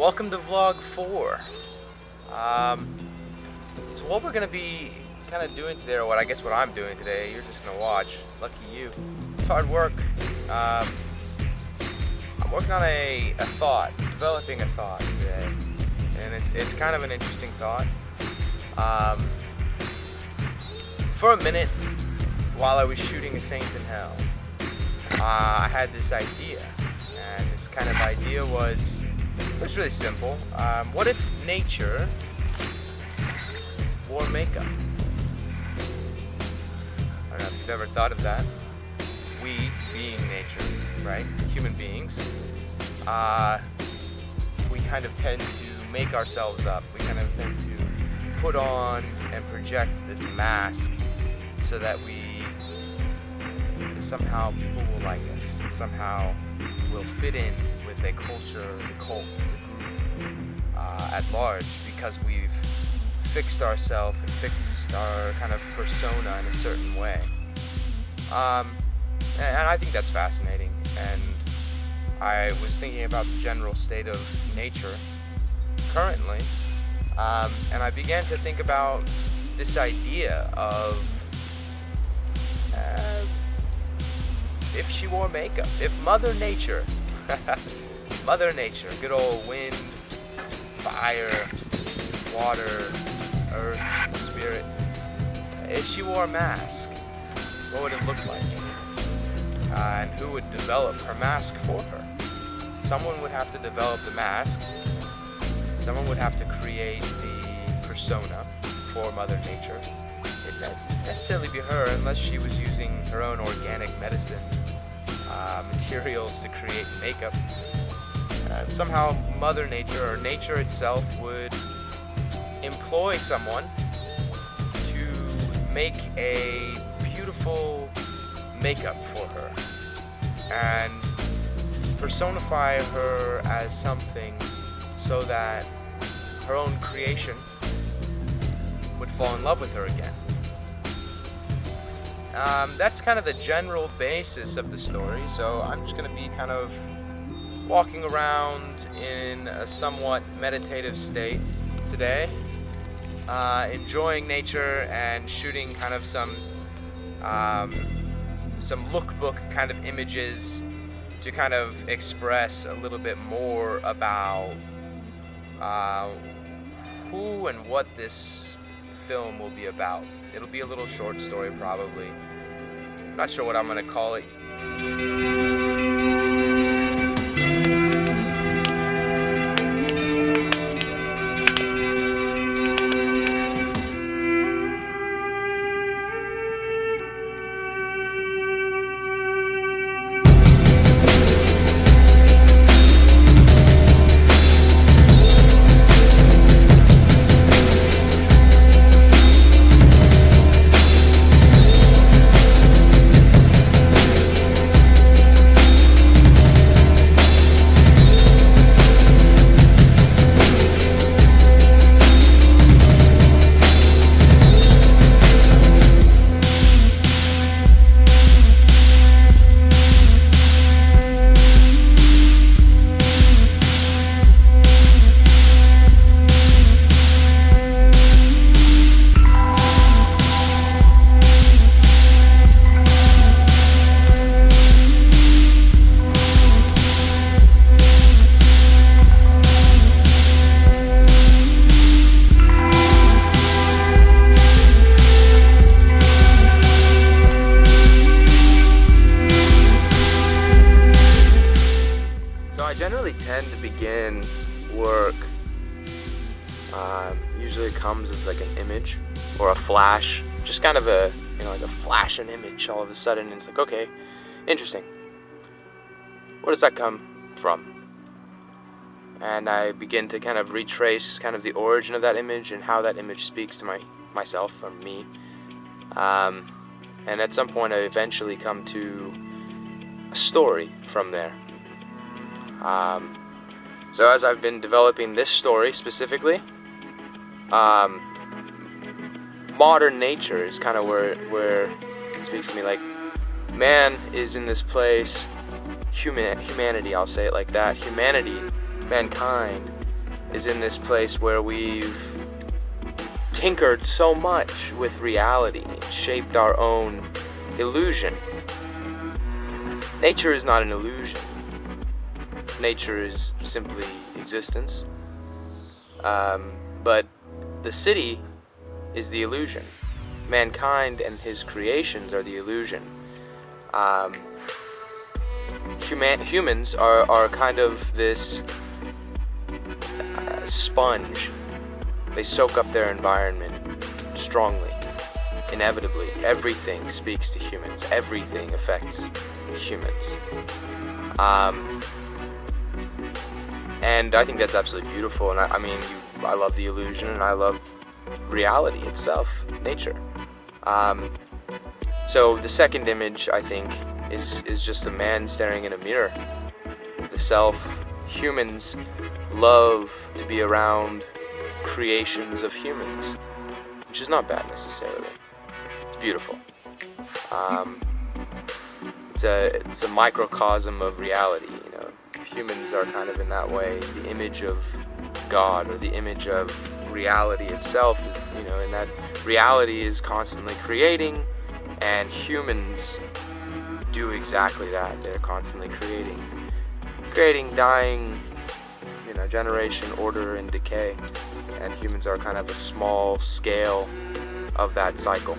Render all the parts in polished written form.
Welcome to vlog 4. So what we're gonna be kind of doing today, or what I'm doing today, you're just gonna watch. Lucky you. It's hard work. I'm working on a thought, developing a thought today, and it's kind of an interesting thought. For a minute, while I was shooting A Saint in Hell, I had this idea, and this kind of idea was really simple. What if nature wore makeup? I don't know if you've ever thought of that. We, being nature, right? Human beings, we kind of tend to make ourselves up. We kind of tend to put on and project this mask so that somehow people will like us. Somehow we'll fit in with a culture, the cult, the group at large, because we've fixed ourselves and fixed our kind of persona in a certain way. And I think that's fascinating. And I was thinking about the general state of nature currently, and I began to think about this idea of if she wore makeup, if Mother Nature, Mother Nature, good old wind, fire, water, earth, spirit, if she wore a mask, what would it look like? And who would develop her mask for her? Someone would have to develop the mask. Someone would have to create the persona for Mother Nature. It wouldn't necessarily be her unless she was using her own organic medicine materials to create makeup. Somehow Mother Nature, or nature itself, would employ someone to make a beautiful makeup for her and personify her as something so that her own creation would fall in love with her again. That's kind of the general basis of the story, so I'm just going to be kind of walking around in a somewhat meditative state today, enjoying nature and shooting kind of some lookbook kind of images to kind of express a little bit more about who and what this film will be about. It'll be a little short story probably. I'm not sure what I'm going to call it. I generally tend to begin work, usually it comes as like an image or a flash, just kind of like a flash, an image all of a sudden, and it's like, okay, interesting. Where does that come from? And I begin to kind of retrace kind of the origin of that image and how that image speaks to myself or me. And at some point I eventually come to a story from there. So as I've been developing this story specifically, modern nature is kind of where it speaks to me. Like, man is in this place, humanity, I'll say it like that, humanity, mankind is in this place where we've tinkered so much with reality, shaped our own illusion. Nature is not an illusion. Nature is simply existence. But the city is the illusion. Mankind and his creations are the illusion. Humans are kind of this sponge. They soak up their environment strongly, inevitably. Everything speaks to humans. Everything affects humans. And I think that's absolutely beautiful. And I love the illusion, and I love reality itself, nature. So the second image, I think, is just a man staring in a mirror. The self. Humans love to be around creations of humans, which is not bad necessarily. It's beautiful. It's a microcosm of reality. Humans are kind of in that way the image of God, or the image of reality itself. In that reality is constantly creating, and humans do exactly that. They're constantly creating, dying, generation, order, and decay. And humans are kind of a small scale of that cycle.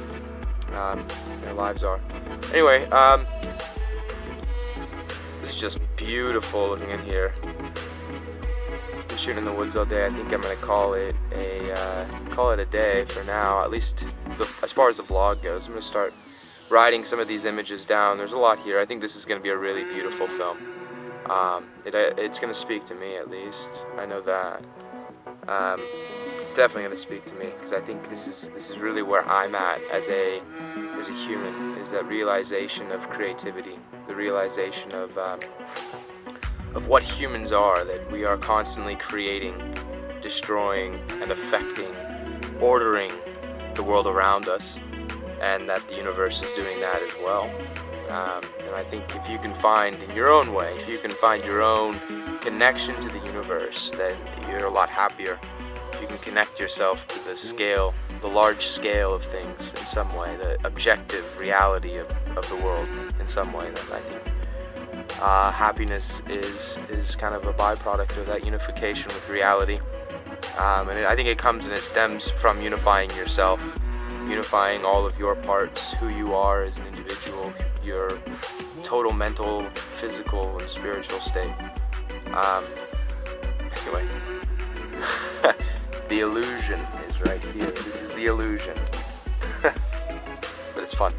Their lives are. Anyway, this is just beautiful looking in here. Been shooting in the woods all day. I think I'm gonna call it a day for now. At least as far as the vlog goes. I'm gonna start writing some of these images down. There's a lot here. I think this is gonna be a really beautiful film. It's gonna speak to me, at least. I know that. It's definitely gonna speak to me, because I think this is really where I'm at as a human, is that realization of creativity, the realization of what humans are, that we are constantly creating, destroying, and affecting, ordering the world around us, and that the universe is doing that as well. And I think if you can find, in your own way, if you can find your own connection to the universe, then you're a lot happier. If you can connect yourself to the scale, the large scale of things in some way, the objective reality of the world in some way, then I think happiness is kind of a byproduct of that unification with reality. And I think it comes and it stems from unifying yourself, unifying all of your parts, who you are as an individual, your total mental, physical, and spiritual state. Anyway, the illusion is right here. This is the illusion. But it's fun.